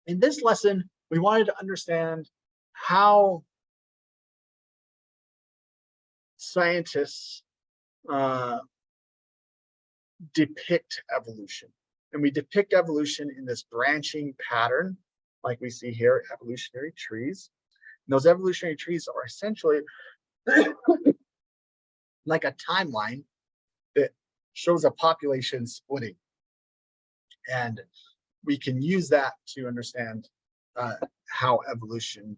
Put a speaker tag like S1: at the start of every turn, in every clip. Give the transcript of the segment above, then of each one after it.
S1: In this lesson, we wanted to understand how scientists depict evolution. And we depict evolution in this branching pattern, like we see here, evolutionary trees. And those evolutionary trees are essentially like a timeline that shows a population splitting. And we can use that to understand how evolution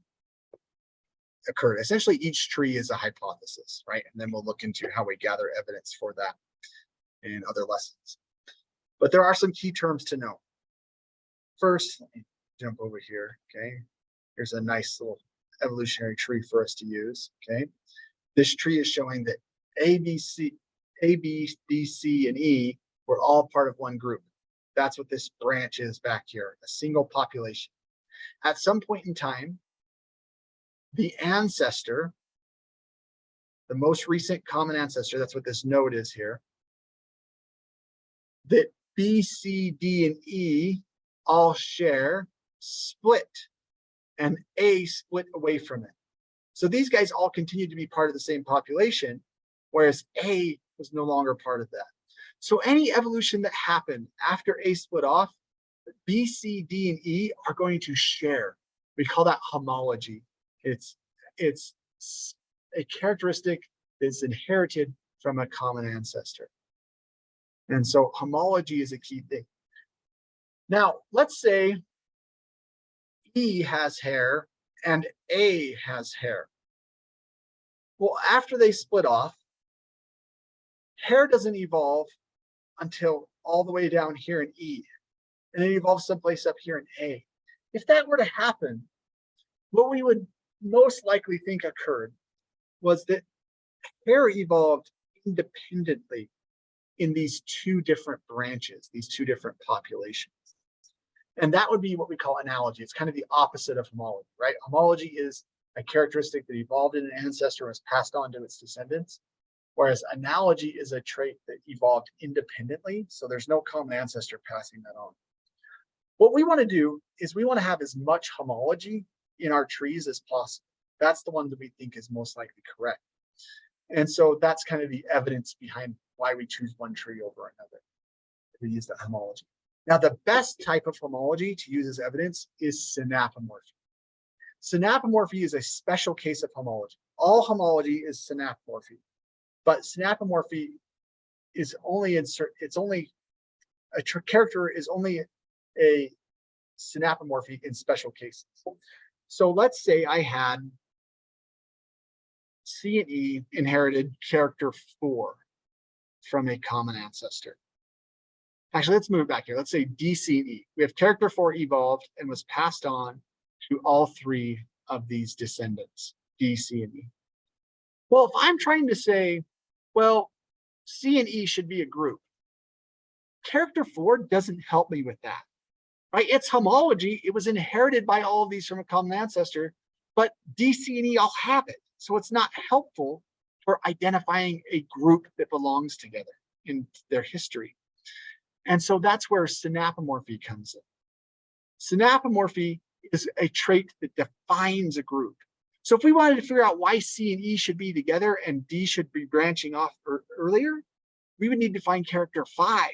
S1: occurred. Essentially, each tree is a hypothesis, right? And then we'll look into how we gather evidence for that in other lessons. But there are some key terms to know. First, let me jump over here, okay? Here's a nice little evolutionary tree for us to use, okay? This tree is showing that A, B, C, and E were all part of one group. That's what this branch is back here, a single population. At some point in time, the ancestor, the most recent common ancestor, that's what this node is here, that B, C, D, and E all share, split, and A split away from it. So these guys all continue to be part of the same population, whereas A was no longer part of that. So any evolution that happened after A split off, B, C, D, and E are going to share. We call that homology. It's a characteristic that's inherited from a common ancestor. And so homology is a key thing. Now, let's say E has hair and A has hair. Well, after they split off, hair doesn't evolve until all the way down here in E, and it evolves someplace up here in A. If that were to happen, what we would most likely think occurred was that hair evolved independently in these two different branches, these two different populations. And that would be what we call analogy. It's kind of the opposite of homology, right? Homology is a characteristic that evolved in an ancestor and was passed on to its descendants, whereas analogy is a trait that evolved independently, so there's no common ancestor passing that on. What we want to do is we want to have as much homology in our trees as possible. That's the one that we think is most likely correct. And so that's kind of the evidence behind why we choose one tree over another. We use that homology. Now, the best type of homology to use as evidence is synapomorphy. Synapomorphy is a special case of homology. All homology is synapomorphy, but synapomorphy is only a character is only a synapomorphy in special cases. So let's say I had C and E inherited character 4 from a common ancestor. Actually, let's move back here. Let's say D, C, and E. We have character 4 evolved and was passed on to all 3 of these descendants, D, C, and E. Well, if I'm trying to say, well, C and E should be a group, character 4 doesn't help me with that, right? It's homology. It was inherited by all of these from a common ancestor, but D, C, and E all have it. So it's not helpful for identifying a group that belongs together in their history. And so that's where synapomorphy comes in. Synapomorphy is a trait that defines a group. So if we wanted to figure out why C and E should be together and D should be branching off earlier, we would need to find character 5.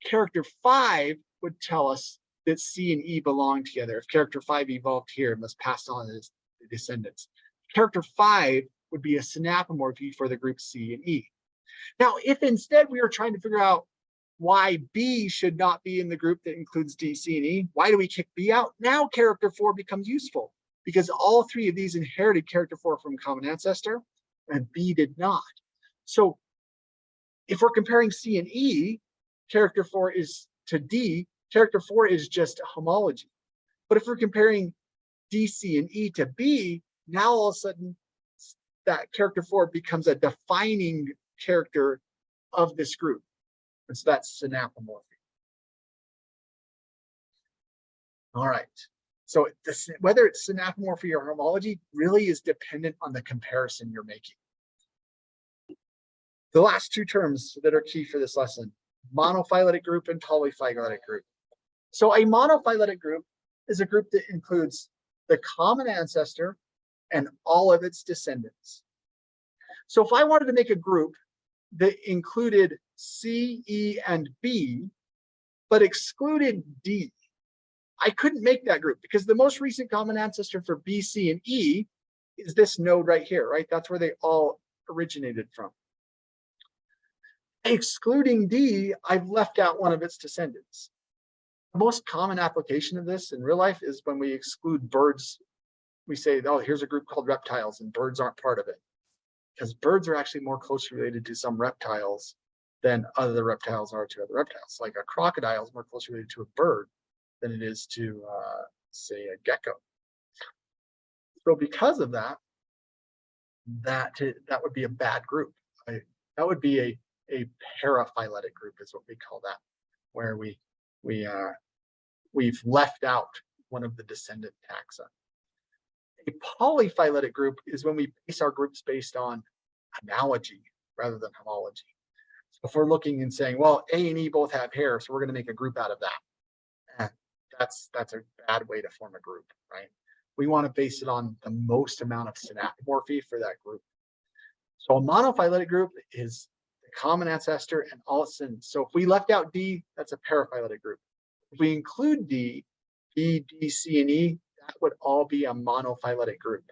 S1: Character 5 would tell us that C and E belong together. If character 5 evolved here and was passed on to the descendants. Character 5 would be a synapomorphy for the group C and E. Now, if instead we were trying to figure out why B should not be in the group that includes D, C, and E, why do we kick B out? Now character 4 becomes useful because all 3 of these inherited character 4 from a common ancestor and B did not. So if we're comparing C and E, character 4 is to D, character 4 is just homology. But if we're comparing D, C, and E to B, now all of a sudden that character 4 becomes a defining character of this group. And so that's synapomorphy. All right. So whether it's synapomorphy or homology really is dependent on the comparison you're making. The last 2 terms that are key for this lesson, monophyletic group and polyphyletic group. So a monophyletic group is a group that includes the common ancestor and all of its descendants. So if I wanted to make a group that included C, E, and B, but excluded D, I couldn't make that group because the most recent common ancestor for B, C, and E is this node right here, right? That's where they all originated from. Excluding D, I've left out one of its descendants. The most common application of this in real life is when we exclude birds. We say, oh, here's a group called reptiles, and birds aren't part of it. Because birds are actually more closely related to some reptiles than other reptiles are to other reptiles. Like a crocodile is more closely related to a bird than it is to, say, a gecko. So because of that, that would be a bad group. Right? That would be a paraphyletic group is what we call that, where we've left out one of the descendant taxa. A polyphyletic group is when we base our groups based on analogy rather than homology. So if we're looking and saying, well, A and E both have hair, so we're going to make a group out of that. That's a bad way to form a group, right? We want to base it on the most amount of synapomorphy for that group. So a monophyletic group is the common ancestor and all its descendants. So if we left out D, that's a paraphyletic group. If we include D, B, D, C, and E, that would all be a monophyletic group.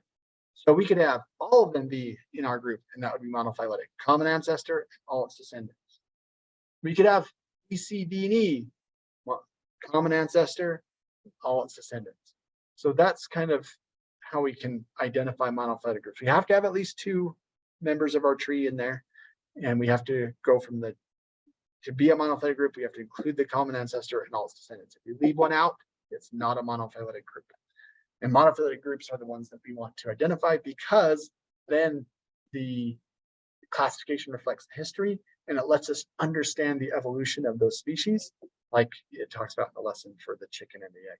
S1: So we could have all of them be in our group, and that would be monophyletic. Common ancestor and all its descendants. We could have B, C, D, and E, common ancestor, all its descendants. So that's kind of how we can identify monophyletic groups. We have to have at least 2 members of our tree in there, and we have to go from to be a monophyletic group, we have to include the common ancestor and all its descendants. If you leave one out, it's not a monophyletic group. And monophyletic groups are the ones that we want to identify because then the classification reflects the history and it lets us understand the evolution of those species, like it talks about in the lesson for the chicken and the egg.